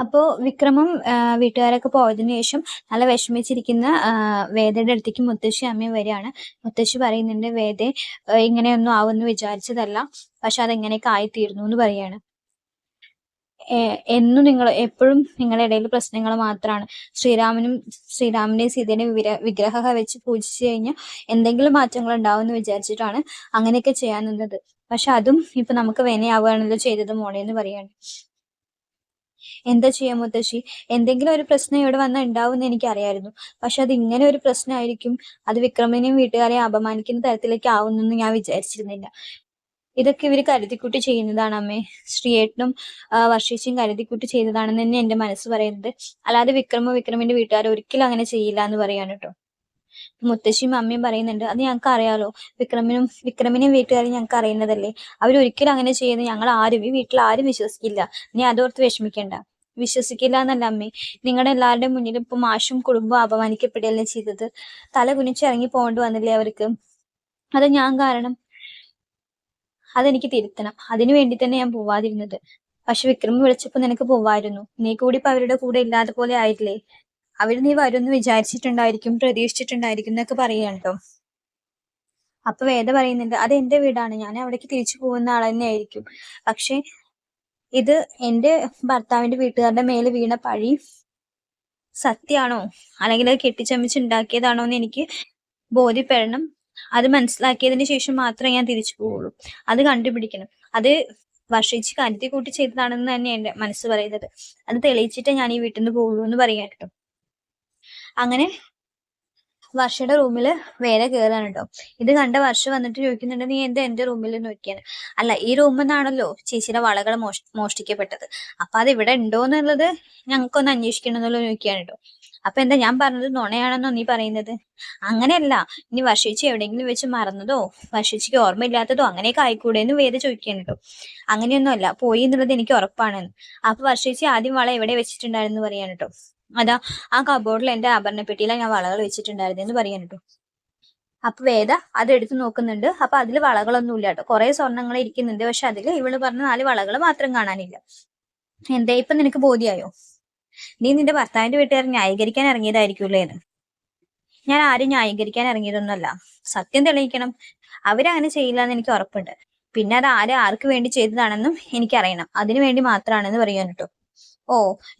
അപ്പോ വിക്രമും വീട്ടുകാരൊക്കെ പോയതിനു ശേഷം നല്ല വിഷമിച്ചിരിക്കുന്ന വേദയുടെ അടുത്തേക്ക് മുത്തശ്ശി അമ്മയും വരികയാണ്. മുത്തശ്ശി പറയുന്നുണ്ട്, വേദേ ഇങ്ങനെയൊന്നും ആവുമെന്ന് വിചാരിച്ചതല്ല, പക്ഷെ അതെങ്ങനെയൊക്കെ ആയിത്തീർന്നു എന്ന് പറയാണ്. എന്നും നിങ്ങൾ എപ്പോഴും നിങ്ങളുടെ ഇടയിൽ പ്രശ്നങ്ങൾ മാത്രമാണ്. ശ്രീരാമന്റെയും സീതയുടെയും വിഗ്രഹമൊക്കെ വെച്ച് പൂജിച്ചു കഴിഞ്ഞാൽ എന്തെങ്കിലും മാറ്റങ്ങൾ ഉണ്ടാവും എന്ന് വിചാരിച്ചിട്ടാണ് അങ്ങനെയൊക്കെ ചെയ്യാൻ നിന്നത്. പക്ഷെ അതും ഇപ്പൊ നമുക്ക് വിനയാവുകയാണല്ലോ ചെയ്തത് മോളെ എന്ന് പറയാണ്. എന്താ ചെയ്യാ മുത്തശ്ശി, എന്തെങ്കിലും ഒരു പ്രശ്നം ഇവിടെ വന്നാൽ ഉണ്ടാവുമെന്ന് എനിക്കറിയായിരുന്നു. പക്ഷെ അത് ഇങ്ങനെ ഒരു പ്രശ്നമായിരിക്കും, അത് വിക്രമിനെയും വീട്ടുകാരെയും അപമാനിക്കുന്ന തരത്തിലേക്ക് ആവുന്നെന്ന് ഞാൻ വിചാരിച്ചിരുന്നില്ല. ഇതൊക്കെ ഇവര് കരുതിക്കൂട്ടി ചെയ്യുന്നതാണ് അമ്മേ. ശ്രീയേട്ടനും വർഷേച്ചിയും കരുതിക്കൂട്ടി ചെയ്തതാണെന്ന് തന്നെ എന്റെ മനസ്സ് പറയുന്നത്. അല്ലാതെ വിക്രമിന്റെ വീട്ടുകാർ ഒരിക്കലും അങ്ങനെ ചെയ്യില്ല എന്ന് പറയാണ് കേട്ടോ. മുത്തശ്ശിയും അമ്മയും പറയുന്നുണ്ട്, അത് ഞങ്ങൾക്ക് അറിയാലോ, വിക്രമിനെയും വീട്ടുകാരെയും ഞങ്ങൾക്ക് അറിയുന്നതല്ലേ. അവരൊരിക്കലും അങ്ങനെ ചെയ്യുന്നത് ഈ വീട്ടിൽ ആരും വിശ്വസിക്കില്ല. നീ അതോർത്ത് വിഷമിക്കണ്ട. വിശ്വസിക്കില്ല എന്നല്ല അമ്മേ, നിങ്ങളുടെ എല്ലാവരുടെ മുന്നിൽ ഇപ്പൊ മാഷും കുടുംബവും അപമാനിക്കപ്പെടുകയല്ലേ ചെയ്തത്. തല കുനിച്ചിറങ്ങി പോകേണ്ടി വന്നില്ലേ അവർക്ക്. അത് ഞാൻ കാരണം. അതെനിക്ക് തിരുത്തണം. അതിനു വേണ്ടി തന്നെ ഞാൻ പോവാതിരുന്നത്. പക്ഷെ വിക്രം വിളിച്ചപ്പോ നിനക്ക് പോവായിരുന്നു. നീ കൂടി ഇപ്പൊ അവരുടെ കൂടെ ഇല്ലാതെ പോലെ ആയില്ലേ. അവര് നീ വരുമെന്ന് വിചാരിച്ചിട്ടുണ്ടായിരിക്കും, പ്രതീക്ഷിച്ചിട്ടുണ്ടായിരിക്കും എന്നൊക്കെ പറയാണ് കേട്ടോ. അപ്പൊ വേദ പറയുന്നുണ്ട്, അത് എന്റെ വീടാണ്, ഞാൻ അവിടേക്ക് തിരിച്ചു പോകുന്ന ആൾ തന്നെ ആയിരിക്കും. പക്ഷെ ഇത് എന്റെ ഭർത്താവിന്റെ വീട്ടുകാരുടെ മേലെ വീണ പഴി സത്യാണോ അല്ലെങ്കിൽ അത് കെട്ടിച്ചമച്ചുണ്ടാക്കിയതാണോ എന്ന് എനിക്ക് ബോധ്യപ്പെടണം. അത് മനസ്സിലാക്കിയതിന് ശേഷം മാത്രമേ ഞാൻ തിരിച്ചു പോവുള്ളൂ. അത് കണ്ടുപിടിക്കണം. അത് വർഷിച്ച് കരുതി കൂട്ടി ചെയ്തതാണെന്ന് തന്നെ എന്റെ മനസ്സ് പറയുന്നത്. അത് തെളിയിച്ചിട്ടേ ഞാൻ ഈ വീട്ടിൽ നിന്ന് പോവുള്ളൂ എന്ന് പറയാൻ കേട്ടോ. അങ്ങനെ വർഷയുടെ റൂമിൽ വേറെ കയറാണ് കേട്ടോ. ഇത് കണ്ട വർഷ വന്നിട്ട് ചോദിക്കുന്നുണ്ട്, നീ എന്താ എന്റെ റൂമിൽ നോക്കിയാണ്. അല്ല, ഈ റൂമിൽ നിന്നാണല്ലോ ചേച്ചിയുടെ വളകൾ മോഷ്ടിക്കപ്പെട്ടത്. അപ്പൊ അത് ഇവിടെ ഉണ്ടോ എന്നുള്ളത് ഞങ്ങൾക്കൊന്ന് അന്വേഷിക്കണം എന്നുള്ള ചോദിക്കുകയാണ് കേട്ടോ. അപ്പൊ എന്താ ഞാൻ പറഞ്ഞത് നുണയാണെന്നോ നീ പറയുന്നത്? അങ്ങനെയല്ല, ഇനി വർഷിച്ച് എവിടെയെങ്കിലും വെച്ച് മറന്നതോ വർഷിച്ചിക്ക് ഓർമ്മയില്ലാത്തതോ അങ്ങനെയൊക്കെ ആയിക്കൂടെ എന്ന് വേദ ചോദിക്കുകയാണ് കേട്ടോ. അങ്ങനെയൊന്നും അല്ല, പോയി എന്നുള്ളത് എനിക്ക് ഉറപ്പാണെന്ന്. അപ്പൊ വർഷിച്ച് ആദ്യം വള എവിടെ വെച്ചിട്ടുണ്ടായിരുന്നു പറയാണ് കേട്ടോ. അതാ ആ കബോർഡിൽ എന്റെ ആഭരണപ്പെട്ടിയിലാണ് ഞാൻ വളകൾ വെച്ചിട്ടുണ്ടായിരുന്നെന്ന് പറയാൻ കേട്ടോ. അപ്പൊ വേദ അത് എടുത്ത് നോക്കുന്നുണ്ട്. അപ്പൊ അതില് വളകളൊന്നും ഇല്ല കേട്ടോ. കുറെ സ്വർണ്ണങ്ങൾ ഇരിക്കുന്നുണ്ട്, പക്ഷെ അതില് ഇവള് പറഞ്ഞ 4 വളകൾ മാത്രം കാണാനില്ല. എന്താ ഇപ്പൊ നിനക്ക് ബോധ്യായോ? നീ നിന്റെ ഭർത്താവിന്റെ വീട്ടുകാരെ ന്യായീകരിക്കാൻ ഇറങ്ങിയതായിരിക്കൂലേന്ന്. ഞാൻ ആരും ന്യായീകരിക്കാൻ ഇറങ്ങിയതൊന്നുമല്ല. സത്യം തെളിയിക്കണം. അവരങ്ങനെ ചെയ്യില്ല എന്ന് എനിക്ക് ഉറപ്പുണ്ട്. പിന്നെ അത് ആർക്ക് വേണ്ടി ചെയ്തതാണെന്നും എനിക്കറിയണം. അതിനു വേണ്ടി മാത്രമാണെന്ന് പറയാൻ കേട്ടോ. ഓ,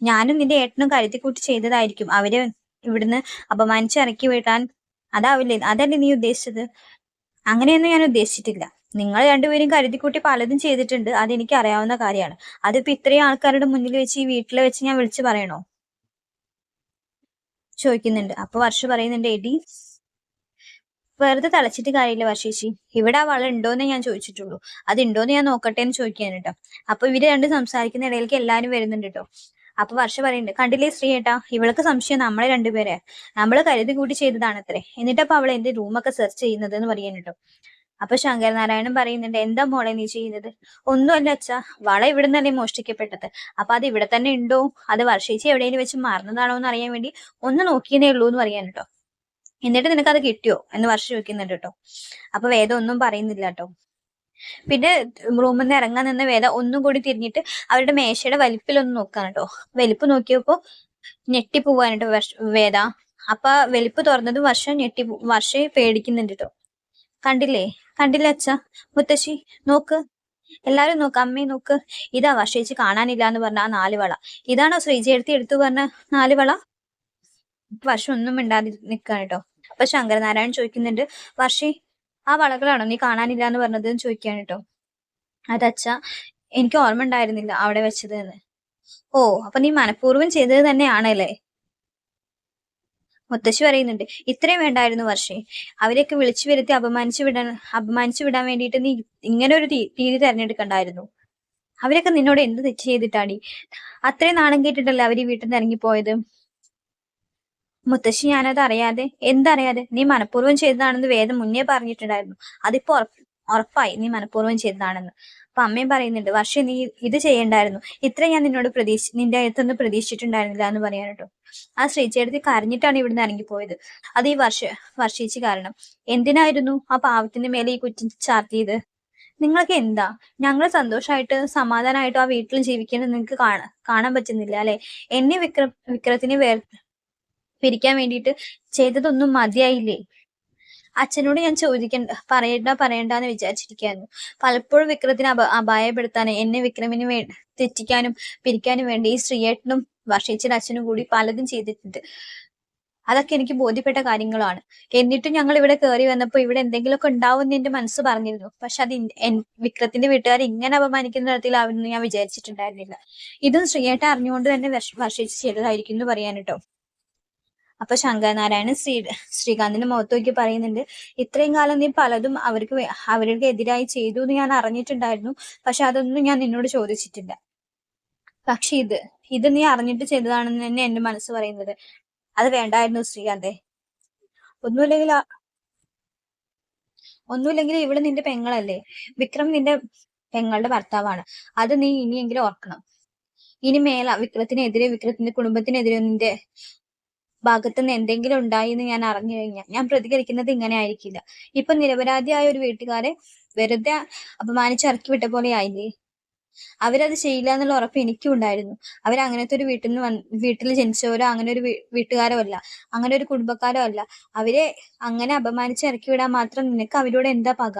ഞാനും നിന്റെ ഏട്ടനും കരുതിക്കൂട്ടി ചെയ്തതായിരിക്കും അവര് ഇവിടുന്ന് അപമാനിച്ച് ഇറക്കി വിടാൻ. അതല്ലേ നീ ഉദ്ദേശിച്ചത്? അങ്ങനെയൊന്നും ഞാൻ ഉദ്ദേശിച്ചിട്ടില്ല. നിങ്ങൾ രണ്ടുപേരും കരുതിക്കൂട്ടി പലതും ചെയ്തിട്ടുണ്ട്, അതെനിക്ക് അറിയാവുന്ന കാര്യമാണ്. അതിപ്പോ ഇത്രയും ആൾക്കാരുടെ മുന്നിൽ വെച്ച് ഈ വീട്ടിൽ വെച്ച് ഞാൻ വിളിച്ചു പറയണോ ചോദിക്കുന്നുണ്ട്. അപ്പൊ വർഷ പറയുന്നുണ്ട്, എടി വെറുതെ തളച്ചിട്ട് കാര്യമില്ല വർഷേച്ചി. ഇവിടെ ആ വള ഉണ്ടോന്നേ ഞാൻ ചോദിച്ചിട്ടുള്ളൂ. അത് ഉണ്ടോന്ന് ഞാൻ നോക്കട്ടെ എന്ന് ചോദിക്കാൻ കേട്ടോ. അപ്പൊ ഇവര് രണ്ടും സംസാരിക്കുന്ന ഇടയിലേക്ക് എല്ലാരും വരുന്നുണ്ട് കേട്ടോ. അപ്പൊ വർഷ പറയുന്നുണ്ട്, കണ്ടില്ലേ ശ്രീ ഏട്ടാ, ഇവൾക്ക് സംശയം നമ്മളെ രണ്ടുപേരെ നമ്മള് കരുതി കൂട്ടി ചെയ്തതാണത്രേ. എന്നിട്ടപ്പൊ അവൾ എന്റെ റൂമൊക്കെ സെർച്ച് ചെയ്യുന്നത് എന്ന് പറയാൻ കേട്ടോ. അപ്പൊ ശങ്കരനാരായണൻ പറയുന്നുണ്ട്, എന്താ മോളെ നീ ചെയ്യുന്നത്? ഒന്നുമല്ല അച്ഛാ, വള ഇവിടെ നിന്നല്ലേ മോഷ്ടിക്കപ്പെട്ടത്. അപ്പൊ അത് ഇവിടെ തന്നെ ഉണ്ടോ, അത് വർഷേച്ചി എവിടെയെങ്കിലും വെച്ച് മറന്നതാണോ എന്ന് അറിയാൻ വേണ്ടി ഒന്ന് നോക്കിയതേ ഉള്ളൂ എന്ന് പറയാൻ കേട്ടോ. എന്നിട്ട് നിനക്ക് അത് കിട്ടിയോ എന്ന് വർഷം ചോദിക്കുന്നുണ്ട് കേട്ടോ. അപ്പൊ വേദ ഒന്നും പറയുന്നില്ല കേട്ടോ. പിന്നെ റൂമിൽ നിന്ന് ഇറങ്ങാൻ നിന്ന് വേദ ഒന്നും കൂടി തിരിഞ്ഞിട്ട് അവരുടെ മേശയുടെ വലിപ്പിലൊന്ന് നോക്കാൻ കേട്ടോ. വലിപ്പ് നോക്കിയപ്പോ ഞെട്ടിപ്പോവാൻ കേട്ടോ വേദ. അപ്പൊ വലിപ്പ് തുറന്നതും വർഷയെ പേടിക്കുന്നുണ്ട് കേട്ടോ. കണ്ടില്ലേ അച്ഛാ, മുത്തശ്ശി നോക്ക്, എല്ലാരും നോക്ക്, അമ്മയും നോക്ക്, ഇതാ വർഷേച്ച് കാണാനില്ല എന്ന് പറഞ്ഞ ആ 4 വള. ഇതാണോ ശ്രീജയെടുത്ത് എടുത്തു പറഞ്ഞ 4 വള? വർഷം ഒന്നും മിണ്ടാതെ നിൽക്കാണ് കേട്ടോ. അപ്പൊ ശങ്കരനാരായണൻ ചോദിക്കുന്നുണ്ട്, വർഷേ ആ വളകളാണോ നീ കാണാനില്ല എന്ന് പറഞ്ഞത് എന്ന് ചോദിക്കാണ് കേട്ടോ. അതച്ഛാ, എനിക്ക് ഓർമ്മ ഉണ്ടായിരുന്നില്ല അവിടെ വെച്ചത് എന്ന്. ഓ, അപ്പൊ നീ മനഃപൂർവ്വം ചെയ്തത് തന്നെയാണല്ലേ? മുത്തശ്ശി പറയുന്നുണ്ട്, ഇത്രയും വേണ്ടായിരുന്നു വർഷേ. അവരെയൊക്കെ വിളിച്ചു വരുത്തി അപമാനിച്ചു വിടാൻ വേണ്ടിയിട്ട് നീ ഇങ്ങനെ ഒരു രീതി തെരഞ്ഞെടുക്കണ്ടായിരുന്നു. അവരൊക്കെ നിന്നോട് എന്ത് തെറ്റ് ചെയ്തിട്ടാടി? അത്രയും നാണം കേട്ടിട്ടല്ലേ അവര് വീട്ടിൽ നിന്ന് ഇറങ്ങിപ്പോയത്? മുത്തശ്ശി, ഞാനത് അറിയാതെ. എന്തറിയാതെ? നീ മനഃപൂർവ്വം ചെയ്തതാണെന്ന് വേദം മുന്നേ പറഞ്ഞിട്ടുണ്ടായിരുന്നു. അതിപ്പോ ഉറപ്പായി നീ മനഃപൂർവ്വം ചെയ്തതാണെന്ന്. അപ്പൊ അമ്മയും പറയുന്നുണ്ട്, വർഷ നീ ഇത് ചെയ്യണ്ടായിരുന്നു. ഇത്ര ഞാൻ നിന്റെ അടുത്തൊന്നും പ്രതീക്ഷിച്ചിട്ടുണ്ടായിരുന്നില്ല എന്ന് പറയാൻ കേട്ടോ. ആ ശ്രീചേട്ടത്തി കരഞ്ഞിട്ടാണ് ഇവിടുന്ന് ഇറങ്ങിപ്പോയത്. അത് ഈ വർഷേച്ചി കാരണം. എന്തിനായിരുന്നു ആ പാവത്തിന്റെ മേലെ ഈ കുറ്റം ചാർത്തിയത്? നിങ്ങൾക്ക് എന്താ? ഞങ്ങൾ സന്തോഷായിട്ട് സമാധാനായിട്ടും ആ വീട്ടിൽ ജീവിക്കുന്നത് നിങ്ങൾക്ക് കാണാൻ പറ്റുന്നില്ല അല്ലെ? എന്നെ വിക്രത്തിനെ പിരിക്കാൻ വേണ്ടിയിട്ട് ചെയ്തതൊന്നും മതിയായില്ലേ? അച്ഛനോട് ഞാൻ പറയണ്ടാന്ന് വിചാരിച്ചിരിക്കുകയായിരുന്നു. പലപ്പോഴും വിക്രത്തിനെ അപായപ്പെടുത്താനും എന്നെ വിക്രമിന് തെറ്റിക്കാനും പിരിക്കാനും വേണ്ടി ഈ ശ്രീയേട്ടനും വർഷേച്ചിയുടെ അച്ഛനും കൂടി പലതും ചെയ്തിട്ടുണ്ട്. അതൊക്കെ എനിക്ക് ബോധ്യപ്പെട്ട കാര്യങ്ങളാണ്. എന്നിട്ടും ഞങ്ങൾ ഇവിടെ കയറി വന്നപ്പോൾ ഇവിടെ എന്തെങ്കിലുമൊക്കെ ഉണ്ടാവുമെന്ന് എന്റെ മനസ്സ് പറഞ്ഞിരുന്നു. പക്ഷെ അത് വിക്രത്തിന്റെ വീട്ടുകാർ ഇങ്ങനെ അപമാനിക്കുന്ന തരത്തിലാവുമെന്ന് ഞാൻ വിചാരിച്ചിട്ടുണ്ടായിരുന്നില്ല. ഇതും ശ്രീയേട്ട അറിഞ്ഞുകൊണ്ട് തന്നെ വർഷിച്ച് ചെയ്തതായിരിക്കും എന്ന് പറയാൻ കേട്ടോ. അപ്പൊ ശങ്കരനാരായണൻ ശ്രീകാന്തിന്റെ മുഖത്ത് നോക്കി പറയുന്നുണ്ട്, ഇത്രയും കാലം നീ പലതും അവർക്ക് എതിരായി ചെയ്തു എന്ന് ഞാൻ അറിഞ്ഞിട്ടുണ്ടായിരുന്നു. പക്ഷെ അതൊന്നും ഞാൻ നിന്നോട് ചോദിച്ചിട്ടില്ല. പക്ഷെ ഇത് നീ അറിഞ്ഞിട്ട് ചെയ്തതാണെന്ന് തന്നെ എന്റെ മനസ്സ് പറയുന്നത്. അത് വേണ്ടായിരുന്നു ശ്രീകാന്തെ. ഒന്നുമില്ലെങ്കിൽ ഇവിടെ നിന്റെ പെങ്ങളല്ലേ. വിക്രം നിന്റെ പെങ്ങളുടെ ഭർത്താവാണ്. അത് നീ ഇനിയെങ്കിലും ഓർക്കണം. ഇനി മേല വിക്രത്തിന്റെ കുടുംബത്തിനെതിരെ നിന്റെ ഭാഗത്തുനിന്ന് എന്തെങ്കിലും ഉണ്ടായി എന്ന് ഞാൻ അറിഞ്ഞു കഴിഞ്ഞാൽ ഞാൻ പ്രതികരിക്കുന്നത് ഇങ്ങനെ ആയിരിക്കില്ല. ഇപ്പൊ നിരപരാധിയായ ഒരു വീട്ടുകാരെ വെറുതെ അപമാനിച്ചിറക്കി വിട്ട പോലെ ആയില്ലേ. അവരത് ചെയ്യില്ല എന്നുള്ള ഉറപ്പ് എനിക്കും ഉണ്ടായിരുന്നു. അവരങ്ങനത്തെ ഒരു വീട്ടിൽ ജനിച്ചവരോ അങ്ങനെ ഒരു വീട്ടുകാരോ അല്ല, അങ്ങനെ ഒരു കുടുംബക്കാരോ അല്ല. അവരെ അങ്ങനെ അപമാനിച്ച് ഇറക്കി വിടാൻ മാത്രം നിനക്ക് അവരോട് എന്താ പക?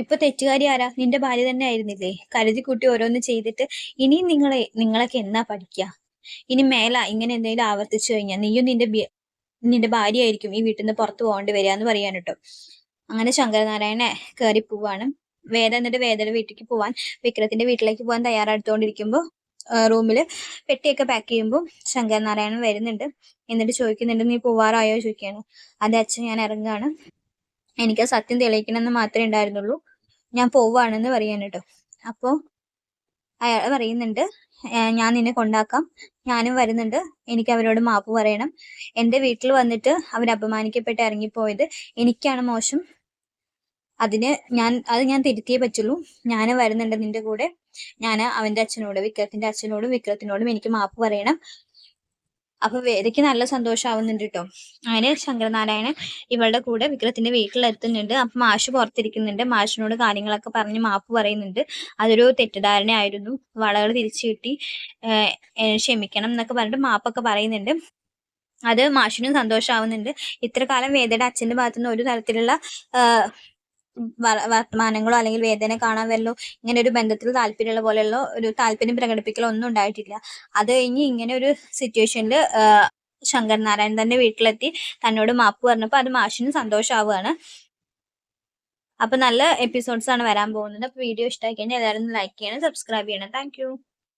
ഇപ്പൊ തെറ്റുകാരി ആരാ? നിന്റെ ഭാര്യ തന്നെ ആയിരുന്നില്ലേ? കരുതി കൂട്ടി ഓരോന്ന് ചെയ്തിട്ട് ഇനിയും നിങ്ങളൊക്കെ എന്നാ പഠിക്കുക? ഇനി മേല ഇങ്ങനെ എന്തെങ്കിലും ആവർത്തിച്ചു കഴിഞ്ഞാൽ നീയും നിന്റെ ഭാര്യയായിരിക്കും ഈ വീട്ടിൽ നിന്ന് പുറത്തു പോകേണ്ടി വരിക എന്ന് പറയാൻ കേട്ടോ. അങ്ങനെ ശങ്കരനാരായണനെ കയറി പോവാണ്. എന്നിട്ട് വേദയുടെ വീട്ടിലേക്ക് പോവാൻ വിക്രത്തിന്റെ വീട്ടിലേക്ക് പോകാൻ തയ്യാറെടുത്തോണ്ടിരിക്കുമ്പോ റൂമില് പെട്ടിയൊക്കെ പാക്ക് ചെയ്യുമ്പോൾ ശങ്കരനാരായണൻ വരുന്നുണ്ട്. എന്നിട്ട് ചോദിക്കുന്നുണ്ട്, നീ പോവാറായോ ചോദിക്കാണ്. അതെ അച്ഛൻ, ഞാൻ ഇറങ്ങുകയാണ്. എനിക്ക് സത്യം തെളിയിക്കണമെന്ന് മാത്രമേ ഉണ്ടായിരുന്നുള്ളൂ. ഞാൻ പോവാണെന്ന് പറയാൻ കേട്ടോ. അപ്പോ അയാൾ പറയുന്നുണ്ട്, ഞാൻ നിന്നെ കൊണ്ടാക്കാം, ഞാനും വരുന്നുണ്ട്, എനിക്ക് അവരോട് മാപ്പ് പറയണം. എന്റെ വീട്ടിൽ വന്നിട്ട് അവർ അപമാനിക്കപ്പെട്ട് ഇറങ്ങിപ്പോയത് എനിക്കാണ് മോശം. അത് ഞാൻ തിരുത്തിയേ പറ്റുള്ളൂ. ഞാൻ വരുന്നുണ്ട് നിന്റെ കൂടെ. ഞാൻ അവന്റെ അച്ഛനോട് വിക്രത്തിനോടും എനിക്ക് മാപ്പ് പറയണം. അപ്പൊ വേദയ്ക്ക് നല്ല സന്തോഷമാവുന്നുണ്ട് കേട്ടോ. അങ്ങനെ ശങ്കരനാരായണൻ ഇവളുടെ കൂടെ വിക്രത്തിന്റെ വീട്ടിലെത്തുന്നുണ്ട്. അപ്പൊ മാഷ് പുറത്തിരിക്കുന്നുണ്ട്. മാഷിനോട് കാര്യങ്ങളൊക്കെ പറഞ്ഞ് മാപ്പ് പറയുന്നുണ്ട്. അതൊരു തെറ്റിദ്ധാരണയായിരുന്നു, വളകൾ തിരിച്ചു കിട്ടി, ക്ഷമിക്കണം എന്നൊക്കെ പറഞ്ഞിട്ട് മാപ്പൊക്കെ പറയുന്നുണ്ട്. അത് മാഷിനും സന്തോഷമാവുന്നുണ്ട്. ഇത്ര കാലം വേദയുടെ അച്ഛന്റെ ഭാഗത്തുനിന്ന് ഒരു തരത്തിലുള്ള വർത്തമാനങ്ങളോ അല്ലെങ്കിൽ വേദന കാണാൻ വല്ലോ ഇങ്ങനെ ഒരു ബന്ധത്തിൽ താല്പര്യമുള്ള പോലെയുള്ള ഒരു താല്പര്യം പ്രകടിപ്പിക്കലോ ഒന്നും ഉണ്ടായിട്ടില്ല. അത് കഴിഞ്ഞ് ഇങ്ങനെ ഒരു സിറ്റുവേഷനിൽ ശങ്കരനാരായണൻ തന്നെ വീട്ടിലെത്തി തന്നോട് മാപ്പ് പറഞ്ഞപ്പോൾ അത് മാഷിനും സന്തോഷമാവുകയാണ്. അപ്പൊ നല്ല എപ്പിസോഡ്സ് ആണ് വരാൻ പോകുന്നത്. അപ്പൊ വീഡിയോ ഇഷ്ടമായി കഴിഞ്ഞാൽ എല്ലാവരും ലൈക്ക് ചെയ്യണം, സബ്സ്ക്രൈബ് ചെയ്യണം. താങ്ക്